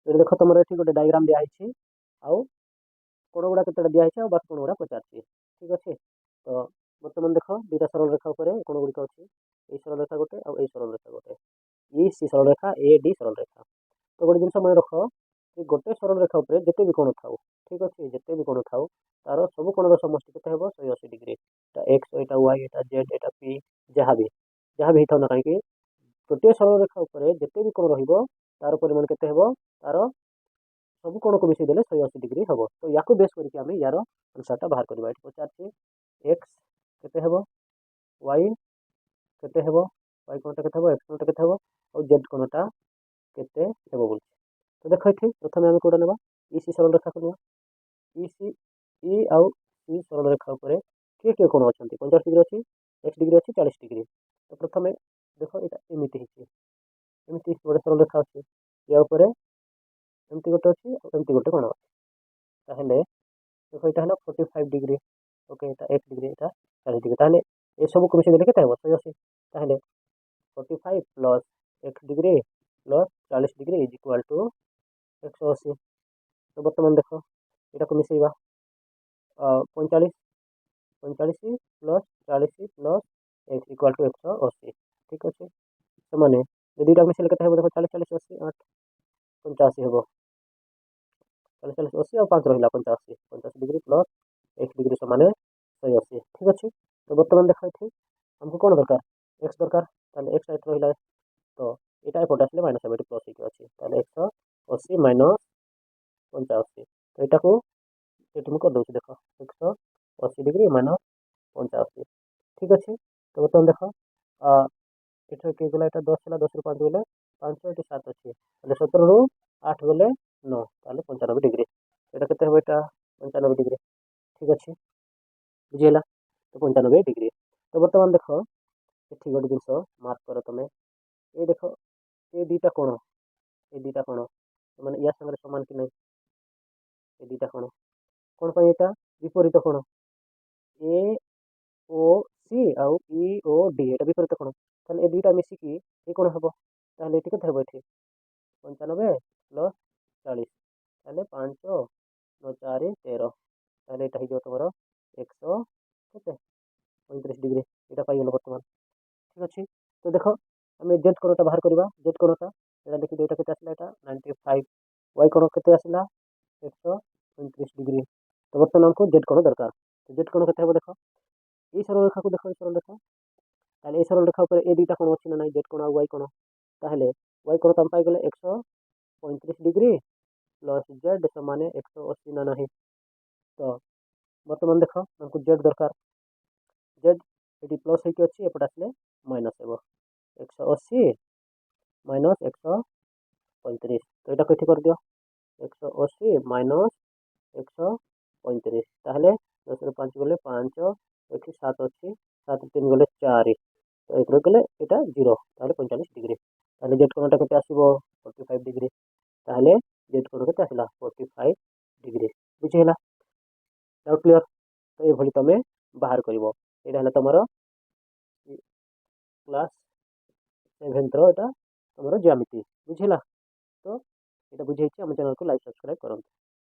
ଏଠି ଦେଖ ତମର ଏଠି ଗୋଟେ ଡାଇଗ୍ରାମ ଦିଆହେଇଛି ଆଉ କୋଣ ଗୁଡ଼ା କେତେଟା ଦିଆହେଇଛି ଆଉ ବାକି କୋଣ ଗୁଡ଼ା ପଚାରିଛି। ଠିକ୍ ଅଛି। ତ ବର୍ତ୍ତମାନ ଦେଖ ଦୁଇଟା ସରଳ ରେଖା ଉପରେ କୋଣ ଗୁଡ଼ିକ ଅଛି। ଏଇ ସରଳ ରେଖା ଗୋଟେ ଆଉ ଏଇ ସରଳ ରେଖା ଗୋଟେ। ଇ ସି ସରଳ ରେଖା ଏ ଡି ସରଳ ରେଖା। ତ ଗୋଟେ ଜିନିଷ ମନେ ରଖ ଯେ ଗୋଟେ ସରଳ ରେଖା ଉପରେ ଯେତେ ବି କୋଣ ଥାଉ, ଠିକ୍ ଅଛି, ଯେତେ ବି କୋଣ ଥାଉ ତାର ସବୁ କୋଣର ସମଷ୍ଟି କେତେ ହେବ 180 ଡିଗ୍ରୀ। ଏଟା ଏକ୍ସ, ଏଟା ୱାଇ, ଏଟା ଜେଡ୍, ଏଟା ପି, ଯାହାବି ହେଇଥାଉ ନା କାହିଁକି ଗୋଟିଏ ସରଳ ରେଖା ଉପରେ ଯେତେ ବି କୋଣ ରହିବ ତାର ପରିମାଣ କେତେ ହେବ, ତାର ସବୁ କୋଣକୁ ମିଶାଇ ଦେଲେ 180 ଡିଗ୍ରୀ ହେବ। ତ ୟାକୁ ବେସ୍ କରିକି ଆମେ ୟାର ଆନ୍ସରଟା ବାହାର କରିବା। ଏଠି ପଚାରିଛି ଏକ୍ସ କେତେ ହେବ, ୱାଇ କେତେ ହେବ, ୱାଇ କୋଣଟା କେତେ ହେବ, ଏକ୍ସ କୋଣଟା କେତେ ହେବ ଆଉ ଜେଡ୍ କୋଣଟା କେତେ ହେବ ବୋଲୁଛି। ତ ଦେଖ ଏଠି ପ୍ରଥମେ ଆମେ କୋଉଟା ନେବା, ଇ ସି ସରଳ ରେଖାକୁ ନେବା। ଇ ଆଉ ସି ସରଳ ରେଖା ଉପରେ କିଏ କିଏ କୋଣ ଅଛନ୍ତି, 50 ଡିଗ୍ରୀ ଅଛି, ଏକ୍ସ ଡିଗ୍ରୀ ଅଛି, 40 ଡିଗ୍ରୀ। ତ ପ୍ରଥମେ ଦେଖ ଏଇଟା ଏମିତି ହେଇଛି, ଏମିତି ଗୋଟେ ସରଳ ରେଖା ଅଛି, ୟା ଉପରେ ଏମିତି ଗୋଟେ ଅଛି ଆଉ ଏମିତି ଗୋଟେ କୋଣ ଅଛି। ତାହେଲେ ଦେଖ ଏଇଟା ହେଲା 45 ଡିଗ୍ରୀ, ଓକେ, ଏଇଟା ଏକ୍ସ ଡିଗ୍ରୀ, ଏଇଟା 40 ଡିଗ୍ରୀ। ତାହେଲେ ଏସବୁକୁ ମିଶାଇ ଦେଲେ କେତେ ହେବ 180। ତାହେଲେ 45 plus X degree plus 40 degree is equal to 180। ତ ବର୍ତ୍ତମାନ ଦେଖ ଏଟାକୁ ମିଶାଇବା 45 plus 40 plus X equal to 180। ଠିକ୍ ଅଛି। ସେମାନେ ଯଦି ଏଇଟା ମିଶାଇଲେ କେତେ ହେବ ଦେଖ 40 40 80 8 85 ହେବ। 40 40 80 ଆଉ 5 ରହିଲା 85। 85 ଡିଗ୍ରୀ ପ୍ଲସ୍ ଏକ୍ସ ଡିଗ୍ରୀ ସମାନେ 180। ଠିକ୍ ଅଛି। ତ ବର୍ତ୍ତମାନ ଦେଖ ଏଠି ଆମକୁ କ'ଣ ଦରକାର, ଏକ୍ସ ଦରକାର। ତାହେଲେ ଏକ୍ସ ଏଠି ରହିଲା, ତ ଏଇଟା ଏପଟେ ଆସିଲେ ମାଇନସ୍ ହେବ, ଏଠି ପ୍ଲସ୍ ହେଇକି ଅଛି। ତାହେଲେ 180 ମାଇନସ୍ 85। ତ ଏଇଟାକୁ ଏଠି ମୁଁ କରିଦେଉଛି ଦେଖ 180 ଡିଗ୍ରୀ ମାଇନସ୍ 85। ଠିକ୍ ଅଛି। ତ ବର୍ତ୍ତମାନ ଦେଖ ଏଠି କିଏ ଗଲା, ଏଇଟା 10 ହେଲା, 10ରୁ 5 ଗଲେ 5, ଏଠି 7 ଅଛି। ତାହେଲେ 17ରୁ 8 ଗଲେ 9, ତାହେଲେ 95 ଡିଗ୍ରୀ। এটা କେତେ ହେବ, ଏଇଟା 95 ଡିଗ୍ରୀ। ଠିକ୍ ଅଛି, ବୁଝିହେଲା। ତ 95 ଡିଗ୍ରୀ। ତ ବର୍ତ୍ତମାନ ଦେଖ ଏଠି ଗୋଟେ ଜିନିଷ ମାର୍କ କର ତମେ। ଏ ଦେଖ ଏ ଦୁଇଟା କୋଣ, ଏ ଦୁଇଟା କୋଣ ମାନେ ୟା ସାଙ୍ଗରେ ସମାନ କି ନାହିଁ, ଏ ଦୁଇଟା କୋଣ କ'ଣ ପାଇଁ, ଏଇଟା ବିପରୀତ କୋଣ। ଏ ଓ ସି ଆଉ ଇ ଓ ଡି এটা বিপরীত কোণ। তাহলে এই দুইটা মিশিকি এই কোণ হব। তাহলে এটি কেতে হব, এটি 95 প্লস 40, তাহলে 5 नो 4 13। তাহলে এটা হয়ে যাব তোমার 100 কেতে 35 ডিগ্রি। এটা পাইগল বর্তমান। ঠিক আছে। তো দেখো আমি জেড কোণটা বাহার করিবা। জেড কোণটা এটা দেখি এটা কেতে আসলা, এটা 95। ওয়াই কোণ কেতে আসলা 129 ডিগ্রি। তো বর্তমান আমাকে জেড কোণ দরকার। তো জেড কোণ কেতে হবে দেখো, এই সরল রেখাকে দেখো, এই সরল রেখা, তাহলে এই সরল রেখা উপরে এই দুইটা কোণ আছে না নাই, জেড কোণ আর ওয়াই কোণ। তাহলে ওয়াই কোণ তো আমি পাইগলে 135 ডিগ্রি প্লস জেড সমানে 180 না ନାହିଁ। তো বর্তমান দেখো আমাকে জেড দরকার। জেড এটি প্লস হইকি ଅଛି, এপଟେ আসলে মাইনাস ହେବ। 180 মাইনাস 135। তো এটাকে এটি করে দিও 180 মাইনাস 135। তাহলে 10ରୁ 5 গলে 5, এটি 7 ଅଛି, 7 3 গলে 4, তো এগুলো গেলে এটা 0, তাহলে 45 ডিগ্রি। তাহলে জেড কোণটা কেতে আসিব 45 ডিগ্রি। তাহলে জেড কোণ কেতে আসলা 45 ডিগ্রি। বুঝিହେলা? ডাউট ক্লিयर? তো এইভাবে তুমি বাহার করিব। এটা হলো তোমার ক্লাস 7th ର এটা তোমার জ্যামিতি। বুঝিলা? তো এটা বুঝাইছি। ଆମ ଚ୍ୟାନେଲକୁ ଲାଇକ୍ ସବସ୍କ୍ରାଇବ୍ କରନ୍ତୁ।